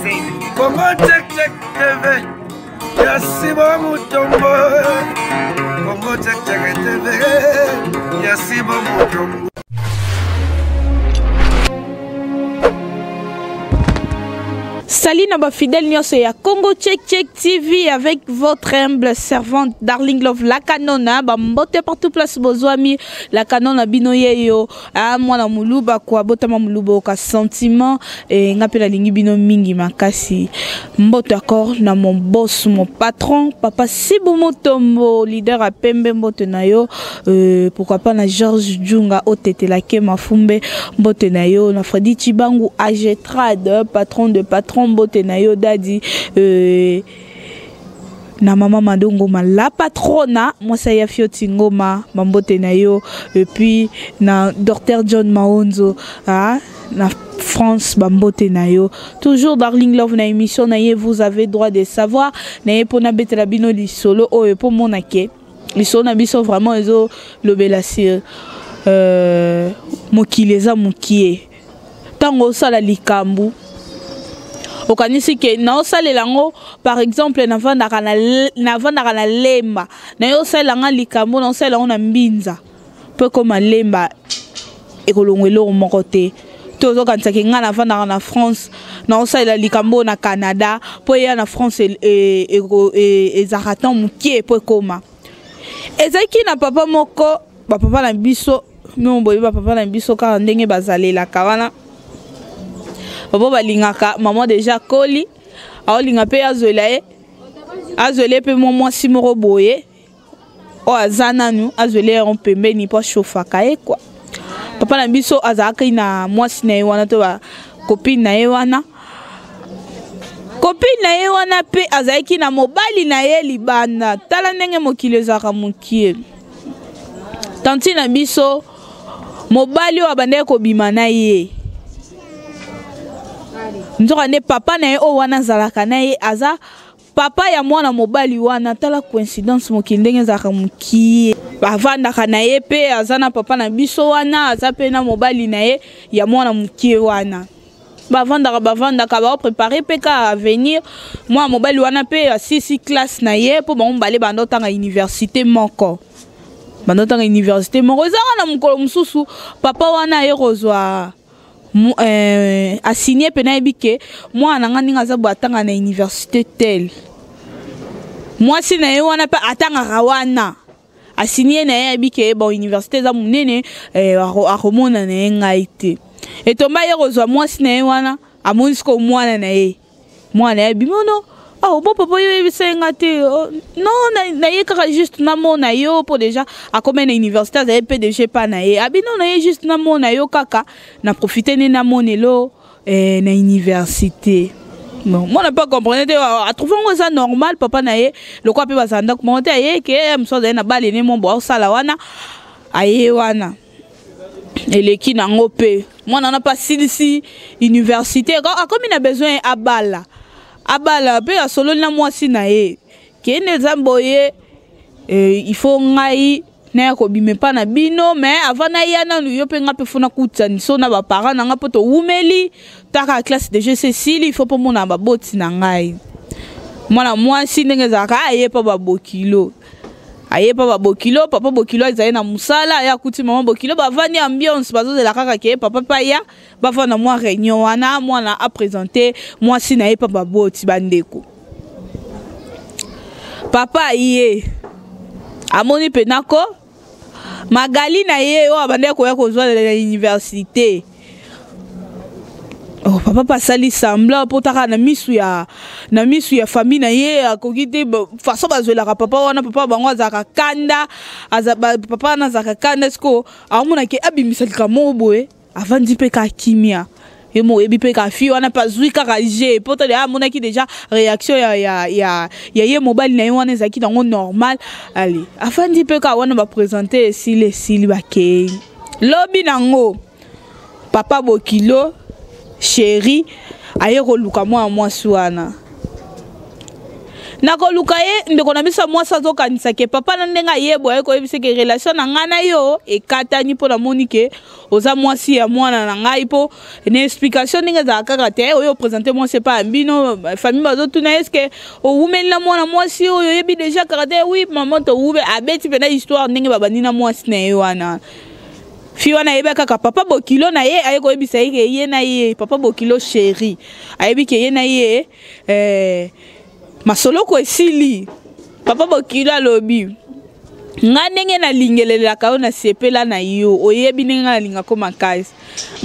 Congo check check TV. Yasiba Mutombo. Congo check check TV. Yasiba Mutombo. Salut Naba fidèle Nyos et à Congo Check Check TV avec votre humble servante Darling Love la canona bambote partout place bozwami la canona binoye yo a mwana muluba kwa botama muluba ka sentiment et ngapela lingi bino mingi makasi mbote accord na mon boss mon patron papa Sibu Mutombo leader à Pembe mbote na yo pourquoi pas na George Djunga otete la ke mafumbe mbote na yo na Freddy Chibangu AG Trad patron de patron mbote na yo dadi na mama Madongoma la patrona moi ça y a fioti ngoma mbote na yo et puis na docteur John Maonzo na France bambote na yo toujours Darling Love na émission na ye vous avez droit de savoir na ye pona betela bino li solo o e po monake li solo na biso vraiment ezo lobela sir mokileza mokie tango sala likambu okanisi ke na osalela ngo par exemple na vandaka na lemba na yo osala nga likambo na osala ngo na mbinza pe koma lemba ekolongwelo moko te tozo kanisa ke nga na vandaka na France na osala likambo na Canada po ya na France ezaratan mukie pe koma ezaki na papa moko ba papa na biso no boye ba papa na biso ka ndenge bazalela kawana Papa balingaka maman déjà koli aolinga pe azwele pe moi simoro boye o azana nu azwele on pembeni po chauffaka e quoi papa na biso azaka ina mwasi na wana to ba copine na ye wana pe azaki na mobali na ye libanda tala ndenge mokili ezaka mokie tanti na biso mobali o abande ko bima na ye nzoka ne papa na ye o wana zalaka na ye aza papa ya mwana mobali wana tala coïncidence mokili ndenge ezalaka mokie bavandaka na ye pe aza na papa na biso wana aza pe na mobali na ye ya mwana mokie wana bavandaka baoprépare pe ka avenir mwana mobali wana pe asisi classe na ye mpo bango bale bandotanga université moko ezanga na mokolo mosusu papa wana ye kozwa assigné pena ebike moi na ngani ngaza bwatanga na université tel moi si na ye wana pa atanga rawana assigné na ye ebike bon université za munene akomona na ye ngai te etomba ye kozwa moi si na ye wana amonisko mwana na ye bimono oh bon papa yo ebisenga te non na ye kaka juste na mona yo po déjà akome na université za PDG pa na ye abino na ye juste na mona yo kaka na profiter ne na monelo na université bon moi n'a pas comprenez a trouvé ça normal papa na ye le quoi pe bazanda commenter ye ke mso za na bale ne mon bo sala wana aye wana eleki na ngope moi na pas si université comme il a besoin abala pe a solo na mwasi na ye kene zamboye il faut ngai na ko bime pa na bino mais avant na yana yo pe nga pe fona kutani so na ba parents na nga poto umeli taka classe de G Cécile il faut pas mona ba boti na ngai mwana mwasi ndenge zaka aye pa ba bokilo papa bokilo ezali na musala ya kuti maman bokilo bavandi ambiance bazozela kaka ke papa pa ya bavanda mwa réunion wana mwana a présenter mwasi na ye pa baboti bandeko papa ye amoni penako magali na ye o abandeko ya kozwa na université oh papa pasali semblant potaka na misu ya famille na ye akokite façon bazwela papa wana papa bango azaka kanda papa na zaka kanda sko amona ke abimisa likamo boye avandi pe ka kimia emo ebi pe ka fi wana pazui kaka je poto de amona ki déjà réaction ya ye mobile na ye wana ezaki nango normal allez avandi pe ka wana ba présenter sili bakei lobi nango papa bokilo chéri aye koluka mwa mwasi wana nakoluka ye ndeko na biso mwasi azokanisa ke papa na ndenga yebo ayeko yebisa ke relation na ngana yo ekatani mpo na moni ke oza mwasi ya mwana na ngai po na explication ndenge ezala kaka te oyo présente mwasi epa ya mbino famille bazotuna eske owumeli na mwana mwasi oyo oyebi deja kaka te wi mama towube abeti mpena histoire ndenge babandi na mwasi na ye wana fi wana ayeba kaka papa bokilo na ye ayeko yebisa ye ke ye na ye papa bokilo chéri ayebi ke ye na ye masoloko esili papa bokilo alobi nga ndenge nalingelelaka yo nasepela na yo oyebi ndenge nga nalingako makasi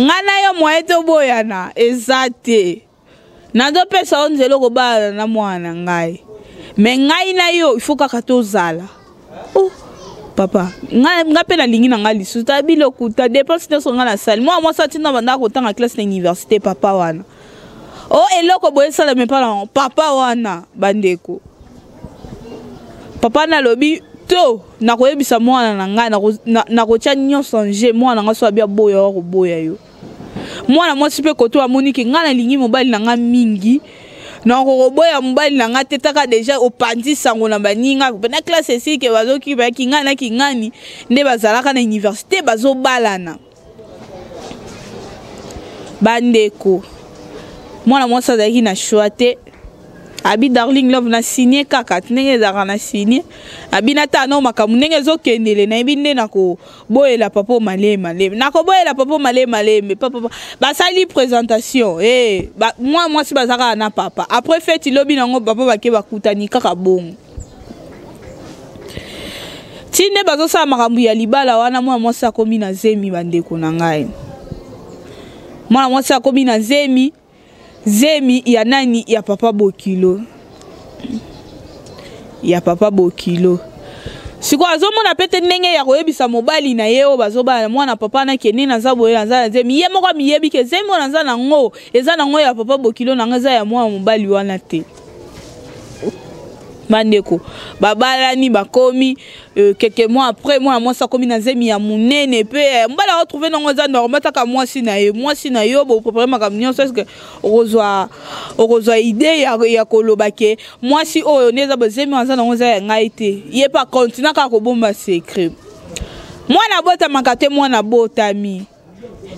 nga na yo mwaye toboyana eza te nazopesa yo nzela okobala na mwana na ngai me ngai na yo ifo kaka tozala papa nga mpe nalingi na nga lisusu ta biloko ta dépense nyonso nga nasali mwana mwasi atinda bandaka kotanga classe na université papa wana eloko boyesala me mpana papa wana bandeko papa nalobi to nakoyebisa mwana na ngai nakotya nyonso nje mwana nga so abia boya wa koboya yo mwana mwasi mpe koto amoni ke ngai nalingi mobali na ngai mingi nakokoboya mobali na ngai te taka deja opandi sango na baninga pena classe esi ke bazokibayaki ngai na kingani nde bazalaka na université bazobalana bandeko mwana mwasi azalaki na choix te abi darling love na signé kaka ndenge ezalaka na signé abi nata na makambo ndenge ezokendele nayebi nde nakoboyela papa malema nakoboyela papa malema papa basali présentation mwa mwasi bazalaka na papa après fête lobi nango papa bake bakutani kaka bongo tinde bazosala makambo ya libala wana mwana mwasi akomi na zemi bandeko na ngai mwana mwasi akomi na zemi ya nani ya papa bokilo siko azomona pete ndenge ya koyebisa mobali na ye o bazobala mwana papa na kene na za boye na za zemi ye moko miyebi ke zemi na za nango eza nango ya papa bokilo na ngaza ya mwana mobali wana te bandeko babalani bakomi quelques mois après moi mwasi akomi na zemi ya munene pe mbala retrouver nango za normal taka mwasi na yo bo préparer makambo nyonso est-ce que okozwa idée ya koloba ke mwasi oyo neza bozemi wanza nango za ya ngai te ye pa continue kaka kobomba secret mwana botamaka te mwana botami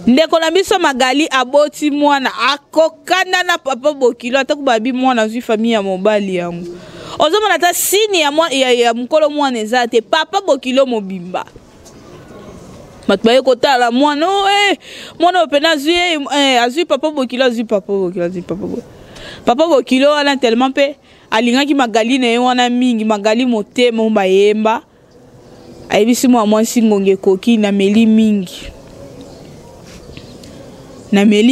ndeko na biso Magali aboti mwana akokanda na papa bokilo atako babi mwana zwi famille ya mobali yango ozomona ta sini ya mukolo mwana eza te papa bokilo mobimba bato baye kotala mwana mwana opena azwi papa bokilo papa bokilo wana tellement mpe alingaki Magali na ye wana mingi Magali motema bayemba ayebisi mwa mwasi ngonge ekoki na meli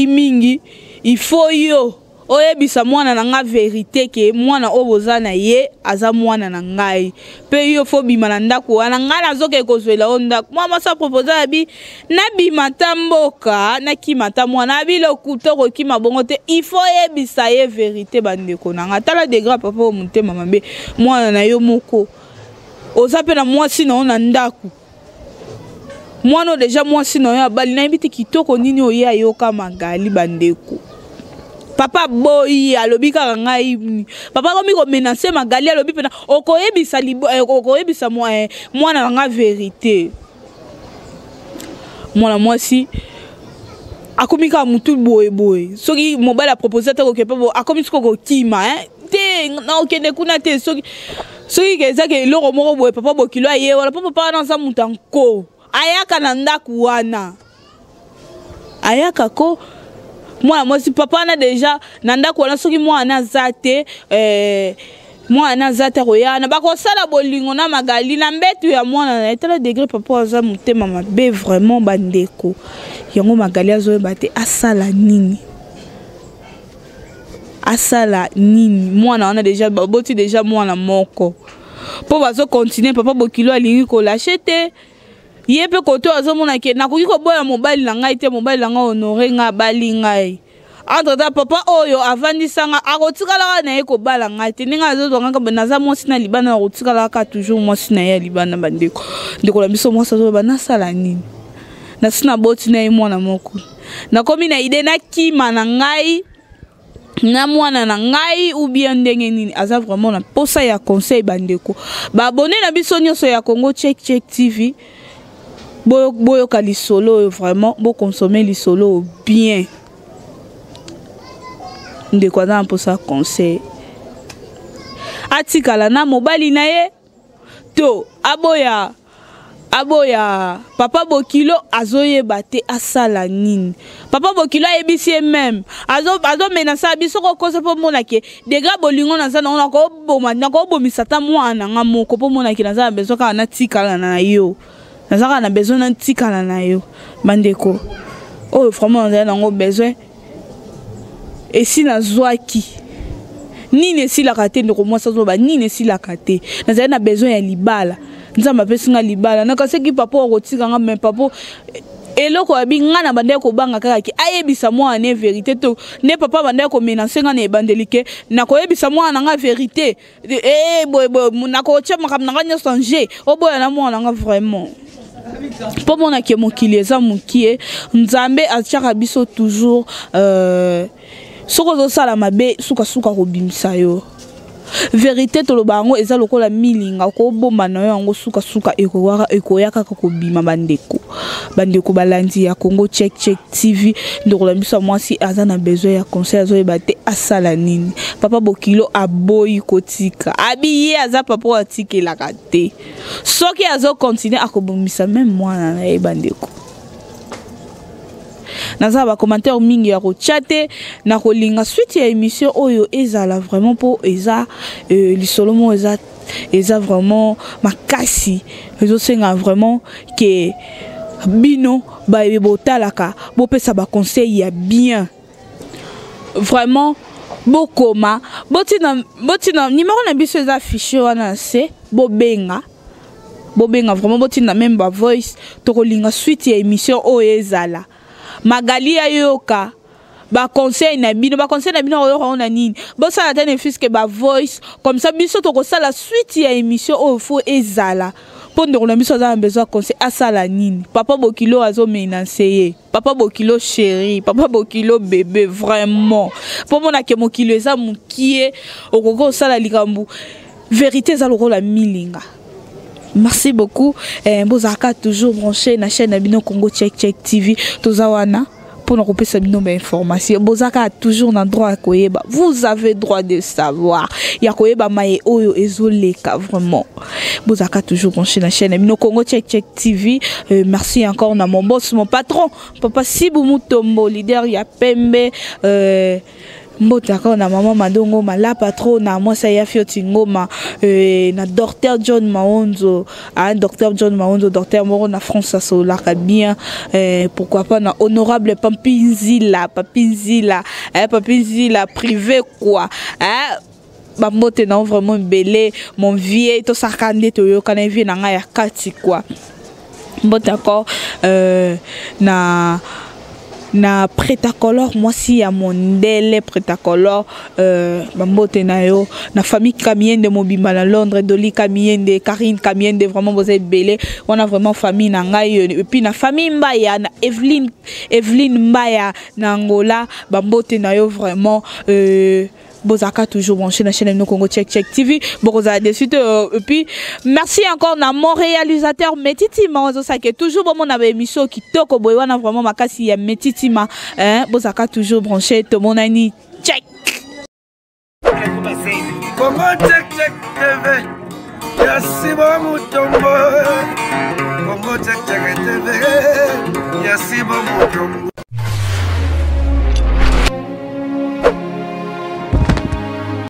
mingi il faut yo oyebisa mwana na nga vérité ke mwana oboza na ye aza mwana na ngai pe yo fo bima na ndako wana nga nazoke kozwela o ndako mwa sa proposer abi na bima ta mboka na kimata mwana abi lokuto kokima bongo te il faut yebisa ye vérité bandeko na nga tala degra papa o mutema mabe mwana na yo moko oza pe na mwasi na ona ndako mwana deja mwasi na yo abali na yebite kitoko nini oye ayoka Magali bandeko papa boyi alobi kaka ngai papa komi ko menacer Magali alobi pena okoyebisa mwana na nga vérité mwana mwasi akomi ka mutu boye soki mobile a proposé te ko kepa akomi siko kima te na okende kuna te soki keza ke loko moko boye papa bokilo aye wala papa na sa mutanko ayaka na ndaku wana ayaka ko mwana mwasi papa na deja na ndaku wana soki mwana zate mwana zate koyana bakosala bolingo na Magali na mbetu ya mwana na etala degré papa aza mutema mabe vraiment bandeko yango Magali azoyeba te asala nini mwana wana deja baboti deja mwana moko po bazo continuer papa bokilo alingi ko lâcher te ye pe koto azomona ke nakoki koboya mobali na ngai te mobali na ngai honore nga bali ngai entre ta papa oyo avandisanga akotikala na ye kobala ngai te ninga azozwanga ka naza mwasi na libana akotikala ka toujours mwasi na ye libana bandeko ndeko la biso mwasi azoba nasala nini nasina boti na ye mwana moko nakomi na ide na kima na ngai na mwana na ngai ou bien ndenge nini aza vraiment na posa ya conseil bandeko ba abonné na biso nyonso ya Congo Check TV boyoka lisolo vraiment bo consommer lisolo bien ndeko aza na posa conseil atikala na mobali na ye to aboya papa Bokilo azoyeba te asala nini papa Bokilo ayebisi même azo menasa biso ko kosa po mona ke dega bolingo na za na ko boma na ko bomisa ta mwana nga moko po mona ke na za bezo ka na tikala na yo na za na bezo na tikala na yo bandeko oh vraiment on a ngo besoin et si na zwaki nini si la kate ndeko mwasa zo ba nini si la kate na za na besoin ya libala nzamba pesinga libala na kaseki papa okotika nga mais papa eloko abi nga na bande ko banga kaka ki ayebisa mwa ne vérité to ne papa bande ko menacer nga na ebandelike na ko yebisa mwa na nga vérité boy na ko tchema kam na nga changer o boya na mwa na nga vraiment po mona ke mokili eza mokie nzambe atchaka biso toujours soko zo sala mabe suka ko bimisa yo vérité to lobango eza lokola milinga ko bomba na yango suka ekoyaka ko bima bandeko balandi ya Congo Check TV ndokola biso mwasi aza na besoin ya conseil azo ebate asala nini papa Bokilo aboyi kotika abiye aza papa atikela kate soki azo continuer akobomisa même mwana na bandeko naza ba commentaire mingi ya ko chatter na ko linga suite ya émission oyo ezala vraiment pour eza lisolomo eza vraiment makasi ezo senga vraiment que bino ba botalaka bo pesa ba conseil ya bien vraiment bokoma botina numéro na biso eza affiché wana c'est bobenga vraiment botina même ba voice to ko linga suite ya émission oyo ezala Magali ayoka ba conseil na bino oyo na nini bo sala tane fiske ba voice comme ça biso to ko sala suite ya émission o fo ezala pondre na biso za besoin conseil asala nini papa Bokilo azo menacer papa Bokilo chéri papa Bokilo bébé vraiment pour mona ke mokilo eza mukie okoko sala likambu vérité za lokola milinga. Merci beaucoup. Bozaka toujours branché na chaîne Abino Congo Check TV. Tozawana pour nous couper sa bino information. Bozaka toujours dans droit à koyeba. Vous avez droit de savoir. Ya koyeba maye oyo ezoleka vraiment. Bozaka toujours branché na chaîne Abino Congo Check TV. Merci encore na mon boss, mon patron, Papa Sibou Mutombo, leader ya Pembe. Mbotaka na maman Madongo la patron na moi ça y a fioti ngoma na docteur John Maonzo docteur John Maonzo docteur moro na France ça la bien pourquoi pas na honorable Papinzila privé quoi bambote na vraiment belé mon vieux to sakande to yo kana vie na nga ya kati quoi mbotaka na prêt-à-color moi si ya mondele prêt-à-color bambote na yo na famille Kamiende mobimba na Londres Doli Kamiende Karine Kamiende vraiment vous êtes belé on a vraiment famille na ngai et puis na famille Mbaya na Evelyne Mbaya na Angola bambote na yo vraiment Bozaka toujours branché la chaîne Congo Check TV. Boza de suite et puis merci encore na mon réalisateur Metitima Ozosa qui est toujours bon mon émission qui toko boywana vraiment makasi ya Metitima Bozaka toujours branché to mon ani check. Congo Check TV. Yasi Mutombo. Congo Check TV. Yasi Mutombo.